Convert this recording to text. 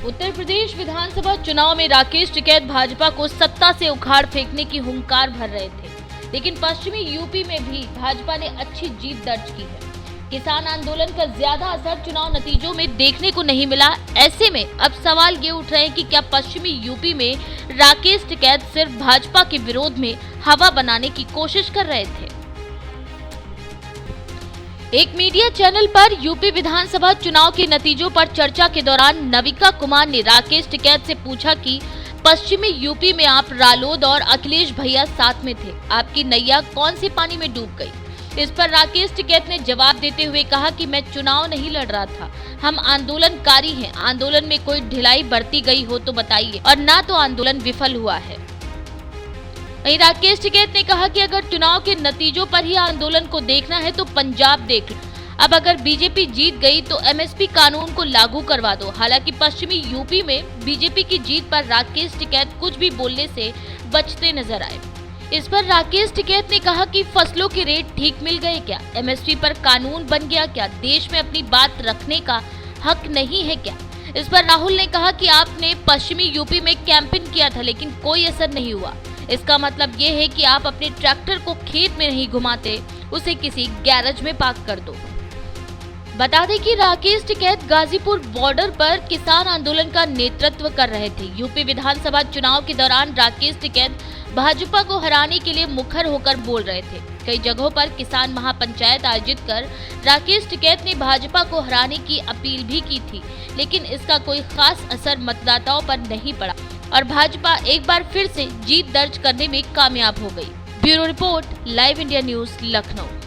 उत्तर प्रदेश विधानसभा चुनाव में राकेश टिकैत भाजपा को सत्ता से उखाड़ फेंकने की हुंकार भर रहे थे, लेकिन पश्चिमी यूपी में भी भाजपा ने अच्छी जीत दर्ज की है। किसान आंदोलन का ज्यादा असर चुनाव नतीजों में देखने को नहीं मिला। ऐसे में अब सवाल ये उठ रहे हैं कि क्या पश्चिमी यूपी में राकेश टिकैत सिर्फ भाजपा के विरोध में हवा बनाने की कोशिश कर रहे थे। एक मीडिया चैनल पर यूपी विधानसभा चुनाव के नतीजों पर चर्चा के दौरान नविका कुमार ने राकेश टिकैत से पूछा कि पश्चिमी यूपी में आप रालोद और अखिलेश भैया साथ में थे, आपकी नैया कौन से पानी में डूब गई। इस पर राकेश टिकैत ने जवाब देते हुए कहा कि मैं चुनाव नहीं लड़ रहा था, हम आंदोलनकारी हैं, आंदोलन में कोई ढिलाई बरती गई हो तो बताइए, और ना तो आंदोलन विफल हुआ है। वहीं राकेश टिकैत ने कहा कि अगर चुनाव के नतीजों पर ही आंदोलन को देखना है तो पंजाब देख लो। अब अगर बीजेपी जीत गई तो एमएसपी कानून को लागू करवा दो। हालांकि पश्चिमी यूपी में बीजेपी की जीत पर राकेश टिकैत कुछ भी बोलने से बचते नजर आए। इस पर राकेश टिकैत ने कहा कि फसलों के रेट ठीक मिल गए क्या, एमएसपी पर कानून बन गया क्या, देश में अपनी बात रखने का हक नहीं है क्या। इस पर राहुल ने कहा कि आपने पश्चिमी यूपी में कैंपेन किया था लेकिन कोई असर नहीं हुआ। इसका मतलब ये है कि आप अपने ट्रैक्टर को खेत में नहीं घुमाते, उसे किसी गैरेज में पार्क कर दो। बता दें कि राकेश टिकैत गाजीपुर बॉर्डर पर किसान आंदोलन का नेतृत्व कर रहे थे। यूपी विधानसभा चुनाव के दौरान राकेश टिकैत भाजपा को हराने के लिए मुखर होकर बोल रहे थे। कई जगहों पर किसान महापंचायत आयोजित कर राकेश टिकैत ने भाजपा को हराने की अपील भी की थी, लेकिन इसका कोई खास असर मतदाताओं पर नहीं पड़ा और भाजपा एक बार फिर से जीत दर्ज करने में कामयाब हो गई। Bureau report, live India news, Lucknow.